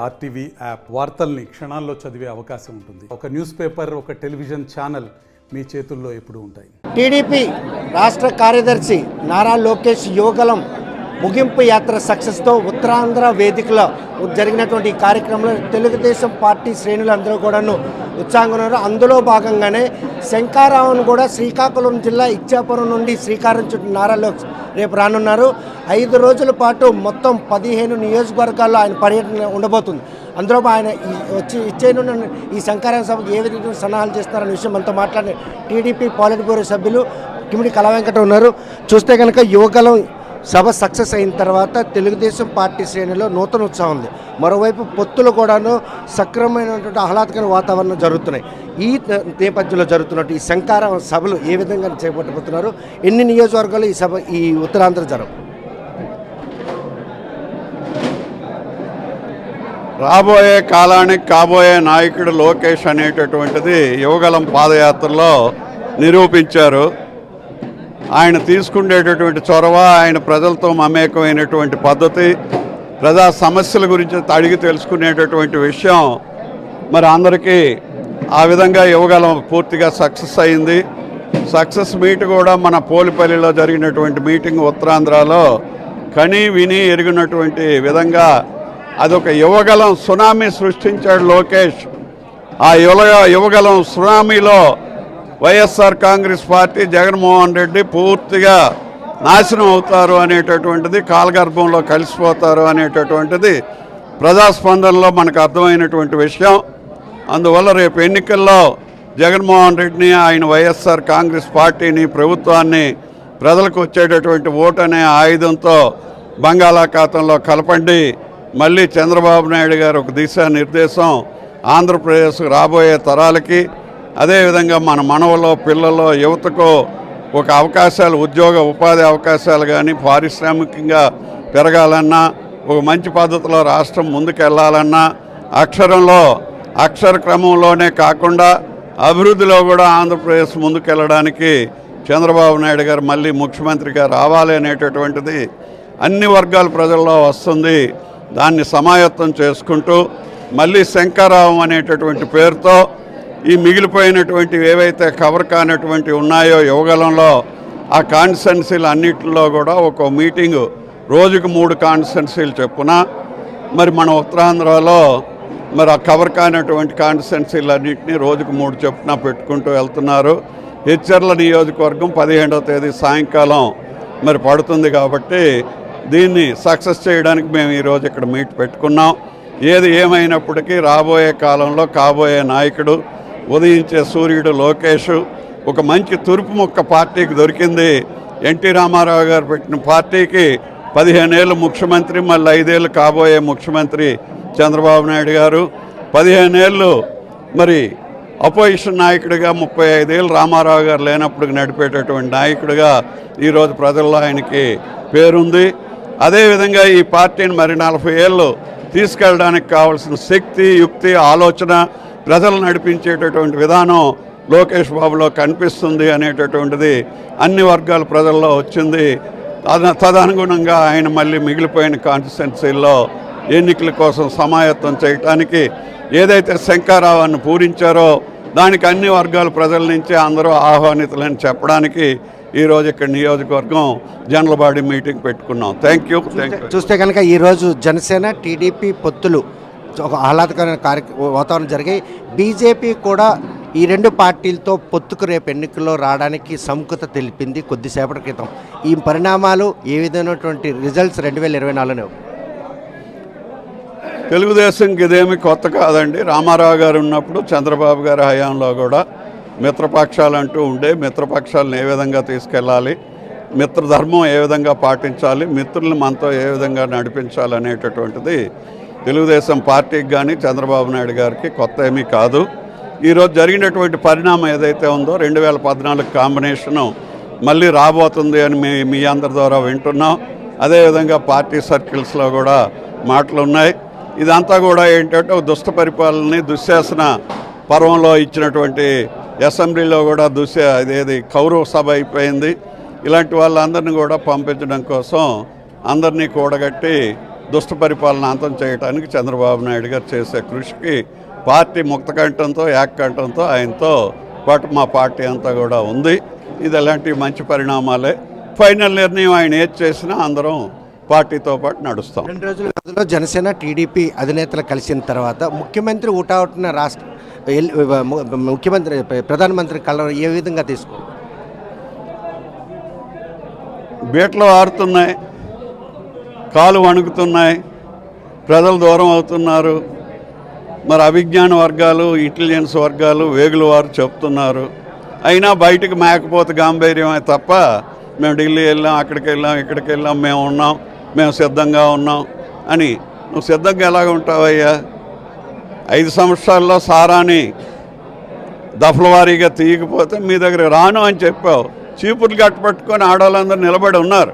RTV app వార్తల్ని క్షణాల్లో చదివే అవకాశం ఉంటుంది. ఒక న్యూస్ పేపర్, ఒక టెలివిజన్ ఛానల్ మీ చేతుల్లో ఎప్పుడూ ఉంటాయి. టీడీపీ రాష్ట్ర కార్యదర్శి నారా లోకేష్ యువగలం ముగింపు యాత్ర సక్సెస్తో ఉత్తరాంధ్ర వేదికలో జరిగినటువంటి ఈ కార్యక్రమంలో తెలుగుదేశం పార్టీ శ్రేణులందరూ కూడాను ఉత్సాహంగా ఉన్నారు. అందులో భాగంగానే శంకారావును కూడా శ్రీకాకుళం జిల్లా ఇచ్చాపురం నుండి శ్రీకారం చుట్టూ నారా లోకేష్ రేపు రానున్నారు. 5 రోజుల పాటు మొత్తం 15 నియోజకవర్గాల్లో ఆయన పర్యటన ఉండబోతుంది. అందులో ఆయన వచ్చి ఇచ్చేనున్న ఈ శంకారావు సభకు ఏ విధంగా సన్నాహాలు చేస్తారనే విషయం మనతో మాట్లాడిన టీడీపీ పాలిట్ బ్యూరో సభ్యులు కిమిడి కళావెంకట ఉన్నారు. చూస్తే కనుక యువగలం సభ సక్సెస్ అయిన తర్వాత తెలుగుదేశం పార్టీ శ్రేణిలో నూతన ఉత్సాహం ఉంది. మరోవైపు పొత్తులు కూడాను సక్రమమైనటువంటి ఆహ్లాదకర వాతావరణం జరుగుతున్నాయి. ఈ నేపథ్యంలో జరుగుతున్నట్టు ఈ శంకారావ సభలు ఏ విధంగా చేపట్టబోతున్నారు, ఎన్ని నియోజకవర్గాలు ఈ సభ ఈ ఉత్తరాంధ్ర జరగవు? రాబోయే కాలానికి కాబోయే నాయకుడు లోకేష్ అనేటటువంటిది యువగలం పాదయాత్రలో నిరూపించారు. ఆయన తీసుకునేటటువంటి చొరవ, ఆయన ప్రజలతో మమేకమైనటువంటి పద్ధతి, ప్రజా సమస్యల గురించి అడిగి తెలుసుకునేటటువంటి విషయం మరి అందరికీ ఆ విధంగా యువగలం పూర్తిగా సక్సెస్ అయింది. సక్సెస్ మీట్ కూడా మన పోలిపల్లిలో జరిగినటువంటి మీటింగ్ ఉత్తరాంధ్రలో కని విని ఎరిగినటువంటి విధంగా అదొక యువగలం సునామీ సృష్టించాడు లోకేష్. ఆ యువగలం సునామీలో వైఎస్ఆర్ కాంగ్రెస్ పార్టీ, జగన్మోహన్ రెడ్డి పూర్తిగా నాశనం అవుతారు అనేటటువంటిది, కాలగర్భంలో కలిసిపోతారు అనేటటువంటిది ప్రజాస్పందనలో మనకు అర్థమైనటువంటి విషయం. అందువల్ల రేపు ఎన్నికల్లో జగన్మోహన్ రెడ్డిని, ఆయన వైఎస్ఆర్ కాంగ్రెస్ పార్టీని, ప్రభుత్వాన్ని ప్రజలకు వచ్చేటటువంటి ఓటు అనే ఆయుధంతో బంగాళాఖాతంలో కలపండి. మళ్ళీ చంద్రబాబు నాయుడు గారు ఒక దిశానిర్దేశం ఆంధ్రప్రదేశ్ రాబోయే తరాలకి, అదేవిధంగా మన మనవలో పిల్లల్లో యువతకు ఒక అవకాశాలు, ఉద్యోగ ఉపాధి అవకాశాలు కానీ, పారిశ్రామికంగా పెరగాలన్నా, ఒక మంచి పద్ధతిలో రాష్ట్రం ముందుకెళ్లాలన్నా, అక్షర క్రమంలోనే కాకుండా అభివృద్ధిలో కూడా ఆంధ్రప్రదేశ్ ముందుకెళ్ళడానికి చంద్రబాబు నాయుడు గారు మళ్ళీ ముఖ్యమంత్రిగా రావాలి అనేటటువంటిది అన్ని వర్గాల ప్రజల్లో వస్తుంది. దాన్ని సమాయత్తం చేసుకుంటూ మళ్ళీ శంకారావం అనేటటువంటి పేరుతో ఈ మిగిలిపోయినటువంటి ఏవైతే కవర్ కానటువంటి ఉన్నాయో యువగలంలో ఆ కాన్స్టిట్యున్సీలు అన్నింటిలో కూడా ఒక మీటింగు, రోజుకు 3 కాన్స్టిట్యున్సీలు చెప్పున మరి మన ఉత్తరాంధ్రలో మరి ఆ కవర్ కానటువంటి కాన్స్టిట్యున్సీలు అన్నింటినీ రోజుకు 3 చెప్పున పెట్టుకుంటూ వెళ్తున్నారు. హెచ్చర్ల నియోజకవర్గం 15వ తేదీ సాయంకాలం మరి పడుతుంది. కాబట్టి దీన్ని సక్సెస్ చేయడానికి మేము ఈరోజు ఇక్కడ మీట్ పెట్టుకున్నాం. ఏది ఏమైనప్పటికీ రాబోయే కాలంలో కాబోయే నాయకుడు, ఉదయించే సూర్యుడు లోకేష్ ఒక మంచి తురుపు ముక్క పార్టీకి దొరికింది. ఎన్టీ రామారావు గారు పెట్టిన పార్టీకి 15 ఏళ్ళు ముఖ్యమంత్రి, మళ్ళీ 5 ఏళ్ళు కాబోయే ముఖ్యమంత్రి చంద్రబాబు నాయుడు గారు, 15 ఏళ్ళు మరి అపోజిషన్ నాయకుడిగా, 35 ఏళ్ళు రామారావు గారు లేనప్పుడు నడిపేటటువంటి నాయకుడిగా ఈరోజు ప్రజల్లో ఆయనకి పేరుంది. అదేవిధంగా ఈ పార్టీని మరి 40 ఏళ్ళు తీసుకెళ్ళడానికి కావాల్సిన శక్తి, యుక్తి, ఆలోచన, ప్రజలు నడిపించేటటువంటి విధానం లోకేష్ బాబులో కనిపిస్తుంది అనేటటువంటిది అన్ని వర్గాల ప్రజల్లో వచ్చింది. తదనుగుణంగా ఆయన మళ్ళీ మిగిలిపోయిన కాన్స్టిట్యున్సీల్లో ఎన్నికల కోసం సమాయత్తం చేయడానికి ఏదైతే శంకారావాన్ని పూరించారో దానికి అన్ని వర్గాల ప్రజల నుంచి అందరూ ఆహ్వానితులని చెప్పడానికి ఈరోజు ఇక్కడ నియోజకవర్గం జనరల్ బాడీ మీటింగ్ పెట్టుకున్నాం. Thank you. చూస్తే కనుక ఈరోజు జనసేన టీడీపీ పొత్తులు ఒక ఆహ్లాదకరమైన వాతావరణం జరిగాయి. బీజేపీ కూడా ఈ 2 పార్టీలతో పొత్తుకు రేపు ఎన్నికల్లో రావడానికి సముఖత తెలిపింది కొద్దిసేపటి క్రితం. ఈ పరిణామాలు ఏ విధమైనటువంటి రిజల్ట్స్ 2024లో? తెలుగుదేశంకి ఇదేమి కొత్త కాదండి. రామారావు గారు ఉన్నప్పుడు, చంద్రబాబు గారి హయాంలో కూడా మిత్రపక్షాలు అంటూ ఉండే, మిత్రపక్షాలను ఏ విధంగా తీసుకెళ్ళాలి, మిత్రధర్మం ఏ విధంగా పాటించాలి, మిత్రులను మనతో ఏ విధంగా నడిపించాలి అనేటటువంటిది తెలుగుదేశం పార్టీకి కానీ చంద్రబాబు నాయుడు గారికి కొత్త ఏమీ కాదు. ఈరోజు జరిగినటువంటి పరిణామం ఏదైతే ఉందో 2014 కాంబినేషను మళ్ళీ రాబోతుంది అని మీ అందరి ద్వారా వింటున్నాం. అదేవిధంగా పార్టీ సర్కిల్స్లో కూడా మాటలు ఉన్నాయి. ఇదంతా కూడా ఏంటంటే దుష్ట పరిపాలనని, దుశ్శాసన పర్వంలో ఇచ్చినటువంటి అసెంబ్లీలో కూడా ఇదేది కౌరవ సభ అయిపోయింది. ఇలాంటి వాళ్ళందరినీ కూడా పంపించడం కోసం అందరినీ కూడగట్టి దుష్ట పరిపాలన అంతం చేయడానికి చంద్రబాబు నాయుడు గారు చేసే కృషికి పార్టీ ముక్తకంఠంతో ఏకకంఠంతో ఆయనతో పాటు మా పార్టీ అంతా కూడా ఉంది. ఇది అలాంటి మంచి పరిణామాలే. ఫైనల్ నిర్ణయం ఆయన ఏది చేసినా అందరం పార్టీతో పాటు నడుస్తాం. 2 రోజుల వ్యవధిలో జనసేన టీడీపీ అధినేతలు కలిసిన తర్వాత ముఖ్యమంత్రి ఊటావుతున్న ముఖ్యమంత్రి ప్రధానమంత్రి కలవరం ఏ విధంగా తీసుకో బీట్లు ఆరుతున్నాయి, కాలు వణుకుతున్నాయి, ప్రజలు దూరం అవుతున్నారు. మరి అభిజ్ఞాన వర్గాలు, ఇంటెలిజెన్స్ వర్గాలు, వేగుల వారు చెప్తున్నారు. అయినా బయటకు మేకపోతే గాంభీర్యమే తప్ప మేము ఢిల్లీ వెళ్ళాం, అక్కడికి వెళ్ళాం, ఇక్కడికి వెళ్ళాం, మేము ఉన్నాం, మేము సిద్ధంగా ఉన్నాం అని. నువ్వు సిద్ధంగా ఎలాగ ఉంటావయ్యా? 5 సంవత్సరాల్లో సారాని దఫలవారీగా తీయకపోతే మీ దగ్గర రాను అని చెప్పావు. చీపుర్లు కట్టుపట్టుకొని ఆడవాళ్ళందరూ నిలబడి ఉన్నారు.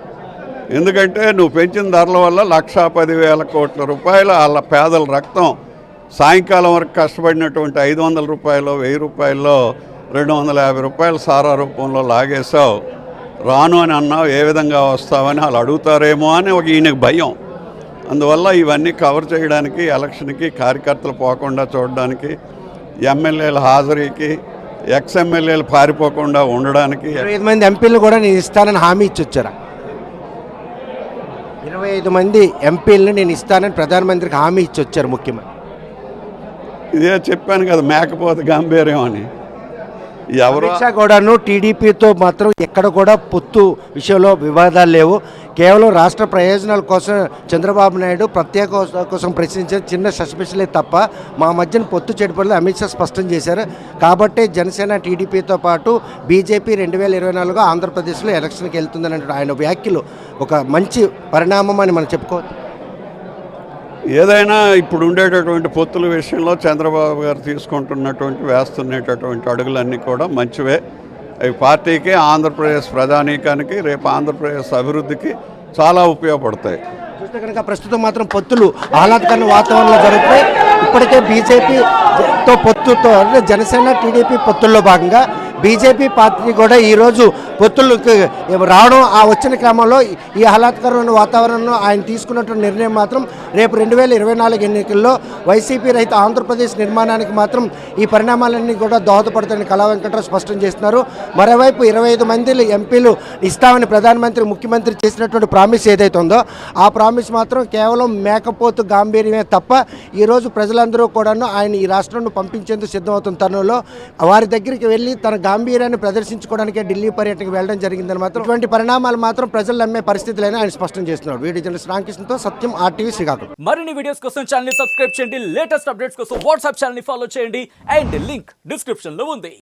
ఎందుకంటే నువ్వు పెంచిన ధరల వల్ల 1,10,000 కోట్ల రూపాయలు వాళ్ళ పేదల రక్తం సాయంకాలం వరకు కష్టపడినటువంటి 500 రూపాయలు, 1000 రూపాయల్లో 250 రూపాయలు సారా రూపంలో లాగేశావు. రాను అని అన్నావు, ఏ విధంగా వస్తావని వాళ్ళు అడుగుతారేమో అని ఒక ఈయనకు భయం. అందువల్ల ఇవన్నీ కవర్ చేయడానికి, ఎలక్షన్కి కార్యకర్తలు పోకుండా చూడడానికి, ఎమ్మెల్యేల హాజరీకి, ఎక్స్ఎమ్మెల్యేలు పారిపోకుండా ఉండడానికి 25 మంది ఎంపీలు కూడా నేను ఇస్తానని హామీ ఇచ్చి వచ్చారా? 25 మంది ఎంపీలను నేను ఇస్తానని ప్రధానమంత్రికి హామీ ఇచ్చి వచ్చారు ముఖ్యమంత్రి. ఇదే చెప్పాను కదా, మేకపోతే గాంభీర్యం అని. ఎవరు అమిత్ షా కూడాను టీడీపీతో మాత్రం ఎక్కడ కూడా పొత్తు విషయంలో వివాదాలు లేవు. కేవలం రాష్ట్ర ప్రయోజనాల కోసం చంద్రబాబు నాయుడు ప్రత్యేక హోదా కోసం ప్రశ్నించే చిన్న సస్పెషలే తప్ప మా మధ్యన పొత్తు చెడిపోలేదు అమిత్ షా స్పష్టం చేశారు. కాబట్టి జనసేన టీడీపీతో పాటు బీజేపీ 2024 ఆంధ్రప్రదేశ్లో ఎలక్షన్కి వెళ్తుందని ఆయన వ్యాఖ్యలు ఒక మంచి పరిణామం అని మనం చెప్పుకోవచ్చు. ఏదైనా ఇప్పుడు ఉండేటటువంటి పొత్తుల విషయంలో చంద్రబాబు గారు తీసుకుంటున్నటువంటి వేస్తున్నటువంటి అడుగులన్నీ కూడా మంచివే. అవి పార్టీకి, ఆంధ్రప్రదేశ్ ప్రజానీకానికి, రేపు ఆంధ్రప్రదేశ్ అభివృద్ధికి చాలా ఉపయోగపడతాయి. చూస్తే కనుక ప్రస్తుతం మాత్రం పొత్తులు ఆహ్లాదకరమైన వాతావరణంలో జరుగుతాయి. ఇప్పటికే బీజేపీతో పొత్తుతో అంటే జనసేన టీడీపీ పొత్తుల్లో భాగంగా బీజేపీ పార్టీ కూడా ఈరోజు పొత్తులకు రావడం, ఆ వచ్చిన క్రమంలో ఈ ఆహ్లాదకరమైన వాతావరణంలో ఆయన తీసుకున్నటువంటి నిర్ణయం మాత్రం రేపు 2024 ఎన్నికల్లో వైసీపీ రహిత ఆంధ్రప్రదేశ్ నిర్మాణానికి మాత్రం ఈ పరిణామాలన్నీ కూడా దోహదపడతాయని కళా వెంకటరావు స్పష్టం చేస్తున్నారు. మరోవైపు 25 మంది ఎంపీలు ఇస్తామని ప్రధానమంత్రి, ముఖ్యమంత్రి చేసినటువంటి ప్రామిస్ ఏదైతే ఉందో ఆ ప్రామిస్ మాత్రం కేవలం మేకపోతు గాంభీర్యమే తప్ప ఈరోజు ప్రజలందరూ కూడాను ఆయన ఈ రాష్ట్రంలో పంపించేందుకు సిద్ధమవుతున్న తరుణంలో వారి దగ్గరికి వెళ్ళి తన గాంభీర్యాన్ని ప్రదర్శించుకోవడానికే ఢిల్లీ పర్యటనకు వెళ్ళడం జరిగిందని మాత్రం ఇటువంటి పరిణామాలు మాత్రం ప్రజలు నమ్మే పరిస్థితులైనా ఆయన స్పష్టం చేస్తున్నారు. వీడియో జర్నలిస్ట్ రామకృష్ణతో సత్యం, RTV శ్రీకాకుళం. మరిన్ని వీడియోస్ కోసం ఛానల్ ని సబ్స్క్రైబ్ చేయండి. లేటెస్ట్ అప్డేట్స్ కోసం వాట్సాప్ ఛానల్ ని ఫాలో చేయండి. అండ్ లింక్ డిస్క్రిప్షన్ లో ఉంది.